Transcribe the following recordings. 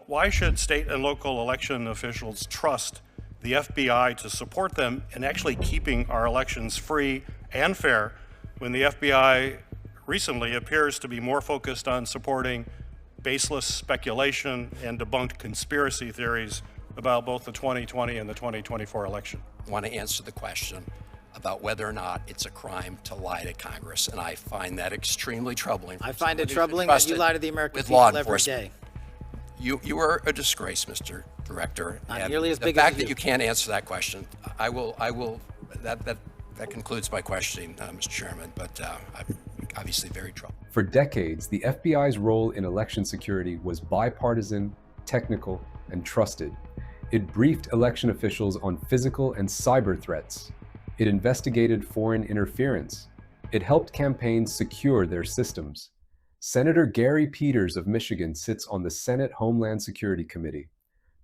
why should state and local election officials trust the FBI to support them in actually keeping our elections free and fair when the FBI recently appears to be more focused on supporting baseless speculation and debunked conspiracy theories about both the 2020 and the 2024 election? I want to answer the question about whether or not it's a crime to lie to Congress, and I find that extremely troubling. I find it troubling that you lie to the American people every day. You are a disgrace, Mr. Director. Not nearly as big as the fact that you can't answer that question, I will. That concludes my questioning, Mr. Chairman. But I'm obviously very troubled. For decades, the FBI's role in election security was bipartisan, technical, and trusted. It briefed election officials on physical and cyber threats. It investigated foreign interference. It helped campaigns secure their systems. Senator Gary Peters of Michigan sits on the Senate Homeland Security Committee.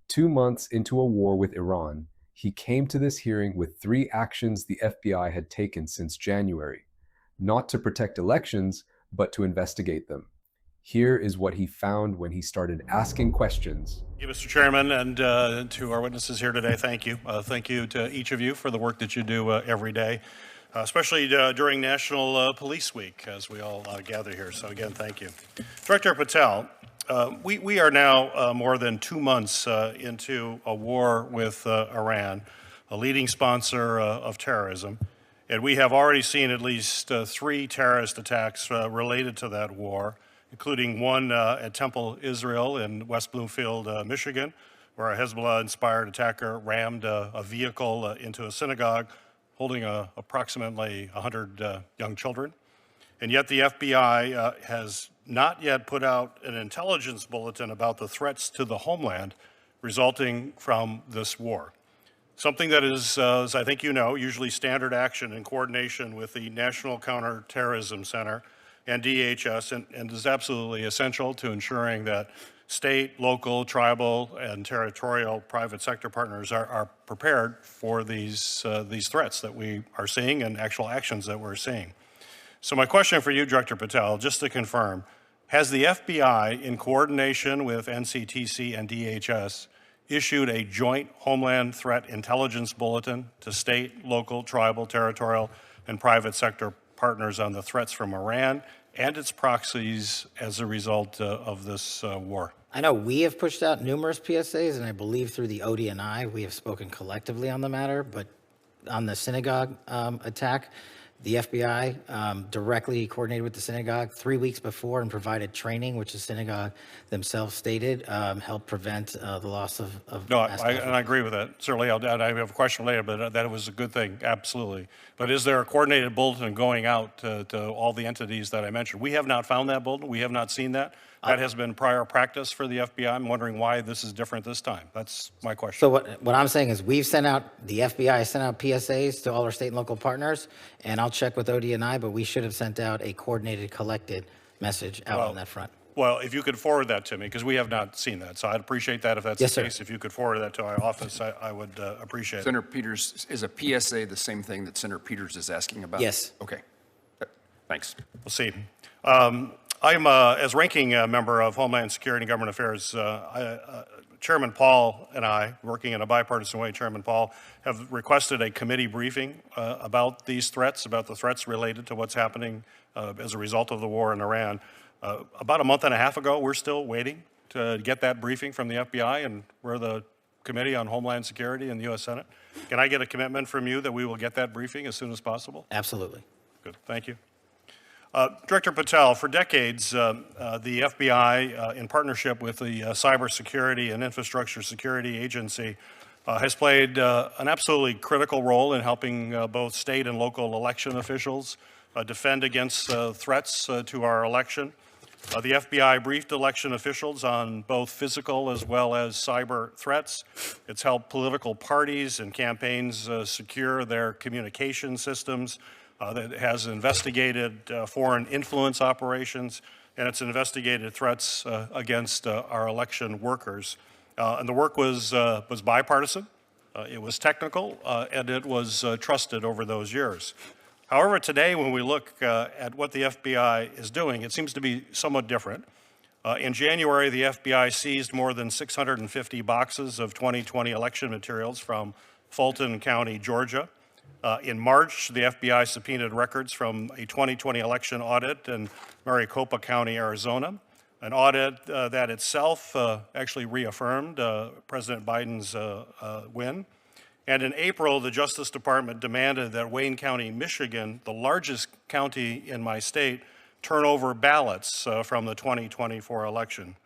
2 months into a war with Iran, he came to this hearing with 3 actions the FBI had taken since January, not to protect elections, but to investigate them. Here is what he found when he started asking questions. Thank you, Mr. Chairman, and to our witnesses here today, thank you. Thank you to each of you for the work that you do every day, especially during National Police Week, as we all gather here. So again, thank you. Director Patel, we are now more than 2 months into a war with Iran, a leading sponsor of terrorism, and we have already seen at least 3 terrorist attacks related to that war, including one at Temple, Israel in West Bloomfield, Michigan, where a Hezbollah-inspired attacker rammed a vehicle into a synagogue holding approximately 100 young children. And yet the FBI has not yet put out an intelligence bulletin about the threats to the homeland resulting from this war. Something that is, as I think you know, usually standard action in coordination with the National Counterterrorism Center and DHS, and is absolutely essential to ensuring that state, local, tribal, and territorial private sector partners are prepared for these threats that we are seeing and actual actions that we're seeing. So my question for you, Director Patel, just to confirm, has the FBI, in coordination with NCTC and DHS, issued a joint Homeland Threat Intelligence Bulletin to state, local, tribal, territorial, and private sector partners on the threats from Iran and its proxies as a result of this war? I know we have pushed out numerous PSAs, and I believe through the ODNI we have spoken collectively on the matter, but on the synagogue attack, the FBI directly coordinated with the synagogue 3 weeks before and provided training, which the synagogue themselves stated helped prevent the loss of No, I agree with that. Certainly, I have a question later, but that was a good thing, absolutely. But is there a coordinated bulletin going out to all the entities that I mentioned? We have not found that bulletin. We have not seen that. That has been prior practice for the FBI. I'm wondering why this is different this time. That's my question. So what I'm saying is the FBI sent out PSAs to all our state and local partners, and I'll check with ODNI, but we should have sent out a coordinated, collected message out on that front. Well, if you could forward that to me, because we have not seen that. So I'd appreciate that if that's the case. If you could forward that to our office, I would appreciate it. Senator Peters, is a PSA the same thing that Senator Peters is asking about? Yes. Okay. Thanks. We'll see. I'm, as ranking member of Homeland Security and Government Affairs, Chairman Paul and I, working in a bipartisan way, Chairman Paul, have requested a committee briefing about these threats, about the threats related to what's happening as a result of the war in Iran. About a month and a half ago, we're still waiting to get that briefing from the FBI, and we're the Committee on Homeland Security in the U.S. Senate. Can I get a commitment from you that we will get that briefing as soon as possible? Absolutely. Good, thank you. Director Patel, for decades, the FBI, in partnership with the Cybersecurity and Infrastructure Security Agency, has played an absolutely critical role in helping both state and local election officials defend against threats to our election. The FBI briefed election officials on both physical as well as cyber threats. It's helped political parties and campaigns secure their communication systems. That has investigated foreign influence operations, and it's investigated threats against our election workers. And the work was bipartisan, it was technical, and it was trusted over those years. However, today when we look at what the FBI is doing, it seems to be somewhat different. In January, the FBI seized more than 650 boxes of 2020 election materials from Fulton County, Georgia. In March, the FBI subpoenaed records from a 2020 election audit in Maricopa County, Arizona, an audit that itself actually reaffirmed President Biden's win. And in April, the Justice Department demanded that Wayne County, Michigan, the largest county in my state, turn over ballots from the 2024 election.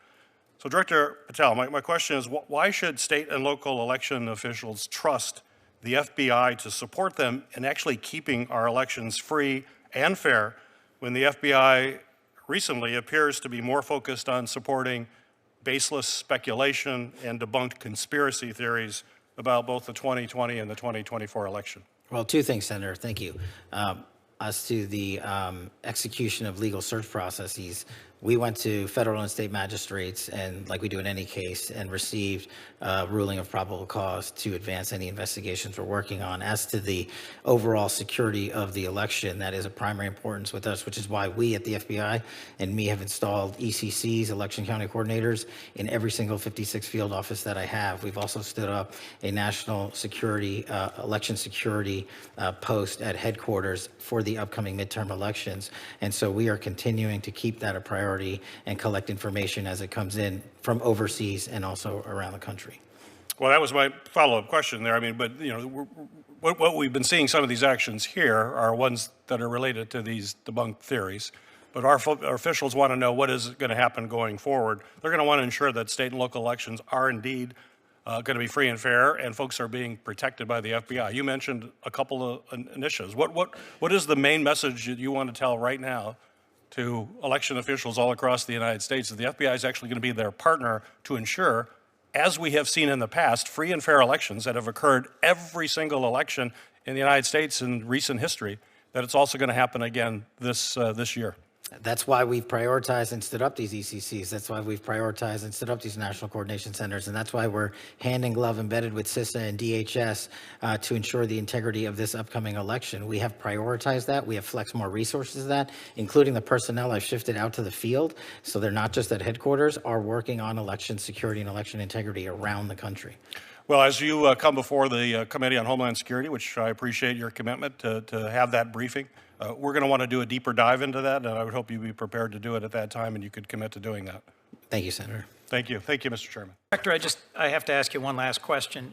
So Director Patel, my question is, why should state and local election officials trust the FBI to support them in actually keeping our elections free and fair when the FBI recently appears to be more focused on supporting baseless speculation and debunked conspiracy theories about both the 2020 and the 2024 election? Well, two things, Senator. Thank you. As to the execution of legal search processes, we went to federal and state magistrates, and like we do in any case, and received a ruling of probable cause to advance any investigations we're working on. As to the overall security of the election, that is of primary importance with us, which is why we at the FBI and me have installed ECCs, election county coordinators, in every single 56 field office that I have. We've also stood up a national security, election security post at headquarters for the upcoming midterm elections. And so we are continuing to keep that a priority and collect information as it comes in from overseas and also around the country. Well, that was my follow-up question there. I mean, but you know, what we've been seeing, some of these actions here are ones that are related to these debunked theories. But our officials want to know what is going to happen going forward. They're going to want to ensure that state and local elections are indeed going to be free and fair, and folks are being protected by the FBI. You mentioned a couple of initiatives. What is the main message that you want to tell right now to election officials all across the United States, that the FBI is actually going to be their partner to ensure, as we have seen in the past, free and fair elections that have occurred every single election in the United States in recent history, that it's also going to happen again this year? That's why we've prioritized and stood up these ECCs. That's why we've prioritized and stood up these national coordination centers. And that's why we're hand in glove embedded with CISA and DHS to ensure the integrity of this upcoming election. We have prioritized that. We have flexed more resources to that, including the personnel I've shifted out to the field. So they're not just at headquarters, are working on election security and election integrity around the country. Well, as you come before the Committee on Homeland Security, which I appreciate your commitment to have that briefing, we're going to want to do a deeper dive into that, and I would hope you'd be prepared to do it at that time, and you could commit to doing that. Thank you, Senator. Thank you. Thank you, Mr. Chairman. Director, I have to ask you one last question.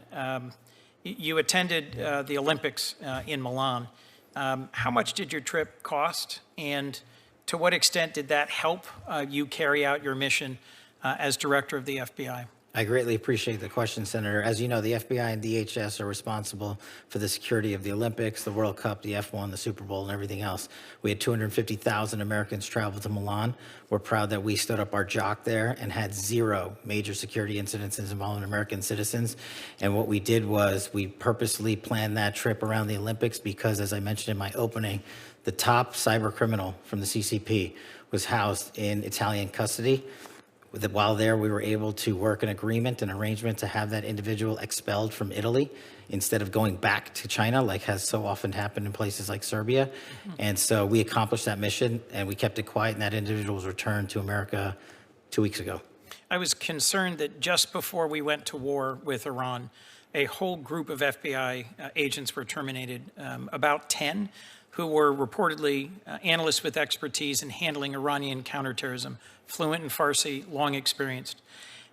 You attended the Olympics in Milan. How much did your trip cost, and to what extent did that help you carry out your mission as director of the FBI? I greatly appreciate the question, Senator. As you know, the FBI and DHS are responsible for the security of the Olympics, the World Cup, the F1, the Super Bowl, and everything else. We had 250,000 Americans travel to Milan. We're proud that we stood up our jock there and had 0 major security incidents involving American citizens. And what we did was we purposely planned that trip around the Olympics because, as I mentioned in my opening, the top cyber criminal from the CCP was housed in Italian custody. While there, we were able to work an agreement, an arrangement to have that individual expelled from Italy instead of going back to China, like has so often happened in places like Serbia. Mm-hmm. And so we accomplished that mission, and we kept it quiet, and that individual was returned to America 2 weeks ago. I was concerned that just before we went to war with Iran, a whole group of FBI agents were terminated, about 10, who were reportedly analysts with expertise in handling Iranian counterterrorism, fluent in Farsi, long experienced.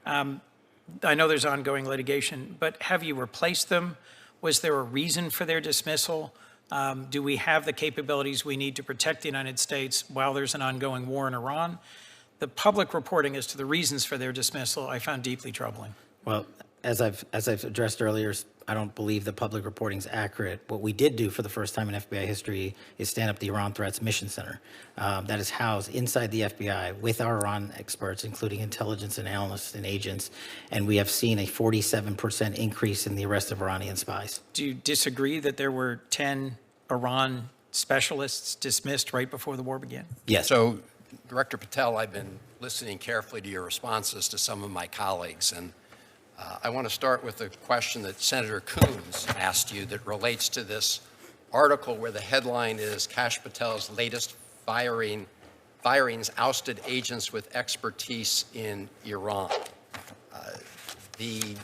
I know there's ongoing litigation, but have you replaced them? Was there a reason for their dismissal? Do we have the capabilities we need to protect the United States while there's an ongoing war in Iran? The public reporting as to the reasons for their dismissal I found deeply troubling. Well, as I've addressed earlier, I don't believe the public reporting is accurate. What we did do for the first time in FBI history is stand up the Iran Threats Mission Center. That is housed inside the FBI with our Iran experts, including intelligence and analysts and agents, and we have seen a 47% increase in the arrest of Iranian spies. Do you disagree that there were 10 Iran specialists dismissed right before the war began? Yes. So, Director Patel, I've been listening carefully to your responses to some of my colleagues, and I want to start with a question that Senator Coons asked you that relates to this article where the headline is Kash Patel's latest firing firings ousted agents with expertise in Iran. The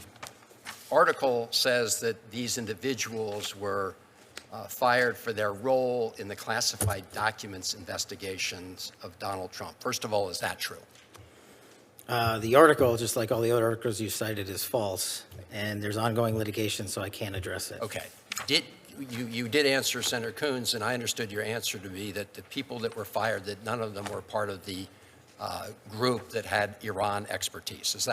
article says that these individuals were fired for their role in the classified documents investigations of Donald Trump. First of all, is that true? The article, just like all the other articles you cited, is false, and there's ongoing litigation, so I can't address it. Okay. You did answer Senator Coons, and I understood your answer to be that the people that were fired, that none of them were part of the group that had Iran expertise. Is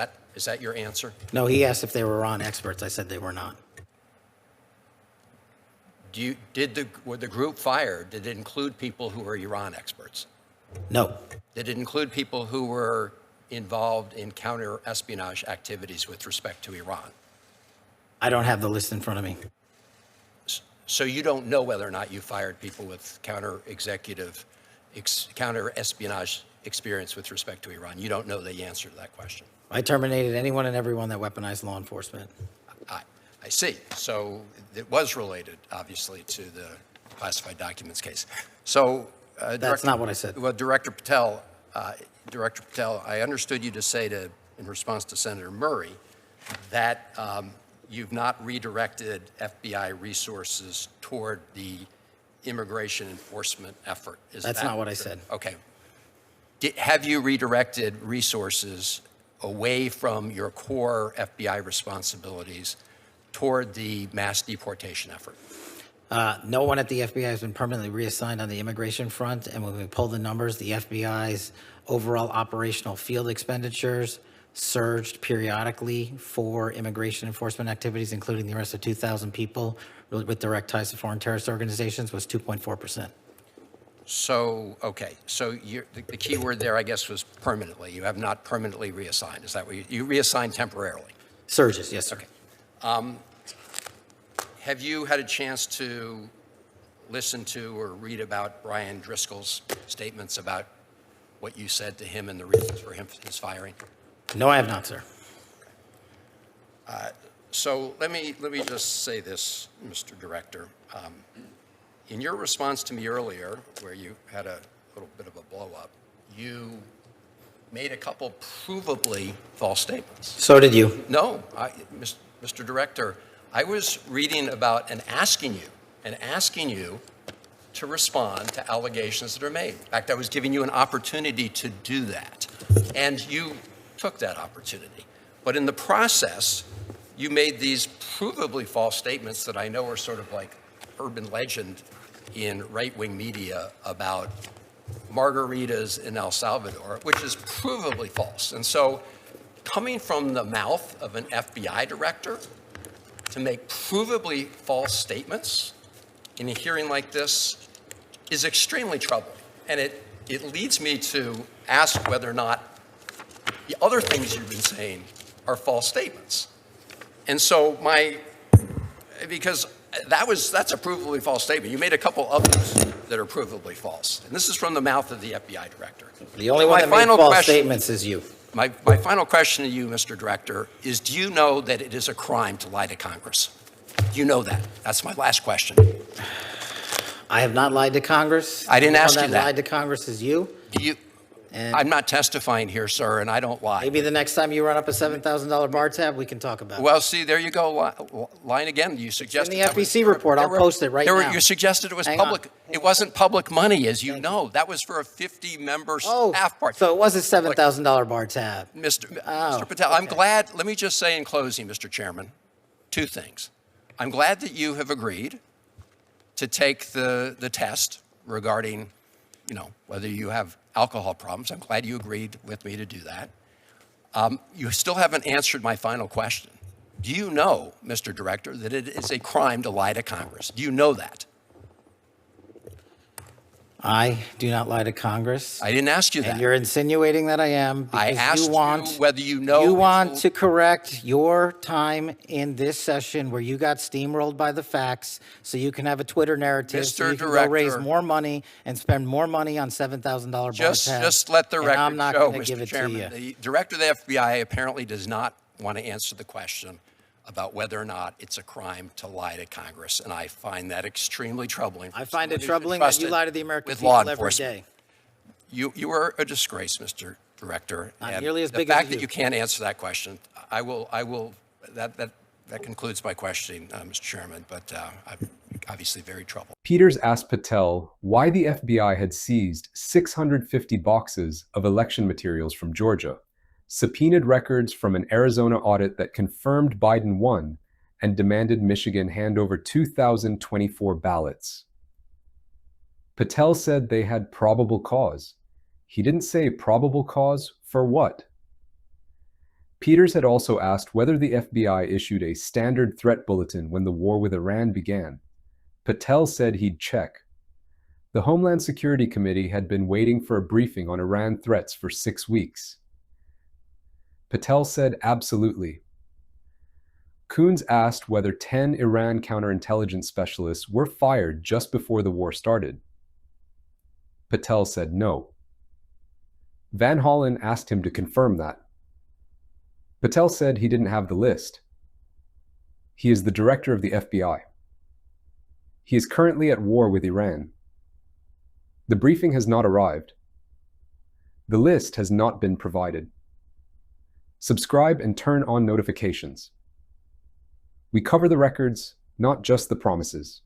that your answer? No, he asked if they were Iran experts. I said they were not. Were the group fired? Did it include people who were Iran experts? No. Did it include people who were involved in counter-espionage activities with respect to Iran? I don't have the list in front of me. So you don't know whether or not you fired people with counter-espionage experience with respect to Iran. You don't know the answer to that question. I terminated anyone and everyone that weaponized law enforcement. I see. So it was related, obviously, to the classified documents case. So That's not what I said. Well, Director Patel, I understood you to say in response to Senator Murray that you've not redirected FBI resources toward the immigration enforcement effort. That's not what I said. Okay. Have you redirected resources away from your core FBI responsibilities toward the mass deportation effort? No one at the FBI has been permanently reassigned on the immigration front, and when we pull the numbers, the FBI's overall operational field expenditures surged periodically for immigration enforcement activities, including the arrest of 2,000 people with direct ties to foreign terrorist organizations, was 2.4%. So, okay, so the key word there, I guess, was permanently. You have not permanently reassigned. Is that what you reassigned temporarily? Surges, yes, sir. Okay. Have you had a chance to listen to or read about Brian Driscoll's statements about what you said to him and the reasons for his firing? No, I have not, sir. So let me just say this, Mr. Director. In your response to me earlier, where you had a little bit of a blow-up, you made a couple provably false statements. So did you. No, Mr. Director, I was reading about and asking you to respond to allegations that are made. In fact, I was giving you an opportunity to do that, and you took that opportunity. But in the process, you made these provably false statements that I know are sort of like urban legend in right-wing media about margaritas in El Salvador, which is provably false. And so coming from the mouth of an FBI director to make provably false statements in a hearing like this is extremely troubling. And it leads me to ask whether or not the other things you've been saying are false statements. And so because that's a provably false statement. You made a couple others that are provably false. And this is from the mouth of the FBI director. The only one that made false statements is you. My final question to you, Mr. Director, is do you know that it is a crime to lie to Congress? Do you know that? That's my last question. I have not lied to Congress. I didn't ask you that. that. Lied to Congress is you. And I'm not testifying here, sir, and I don't lie. maybe the next time you run up a $7,000 bar tab, we can talk about it. Well, see, there you go, lying again. You suggested in the FEC report. I'll post it right now. You suggested it was Hang public. on. It wasn't public money, as you know. That was for a 50-member staff party. So it was a $7,000 bar tab. Mr. Patel, I'm glad. Let me just say in closing, Mr. Chairman, two things. I'm glad that you have agreed to take the test regarding, whether you have alcohol problems. I'm glad you agreed with me to do that. You still haven't answered my final question. Do you know, Mr. Director, that it is a crime to lie to Congress? Do you know that? I do not lie to Congress. I didn't ask you that. And you're insinuating that I am because I asked you whether you know. You want to correct your time in this session where you got steamrolled by the facts so you can have a Twitter narrative so you can go raise more money and spend more money on $7,000 bar tabs. Just let the record show, I'm not going to give Mr. it Chairman. to you. The director of the FBI apparently does not want to answer the question about whether or not it's a crime to lie to Congress, and I find that extremely troubling. I find it troubling that you lie to the American with law people every enforcement. day. You are a disgrace, Mr. Director. Not and nearly as the big as fact you. that you can't answer that question, that concludes my questioning, Mr. Chairman, but I'm obviously very troubled. Peters asked Patel why the FBI had seized 650 boxes of election materials from Georgia, subpoenaed records from an Arizona audit that confirmed Biden won, and demanded Michigan hand over 2,024 ballots. Patel said they had probable cause. He didn't say probable cause for what. Peters had also asked whether the FBI issued a standard threat bulletin when the war with Iran began. Patel said he'd check. The Homeland Security Committee had been waiting for a briefing on Iran threats for 6 weeks. Patel said absolutely. Coons asked whether 10 Iran counterintelligence specialists were fired just before the war started. Patel said no. Van Hollen asked him to confirm that. Patel said he didn't have the list. He is the director of the FBI. He is currently at war with Iran. The briefing has not arrived. The list has not been provided. Subscribe and turn on notifications. We cover the records, not just the promises.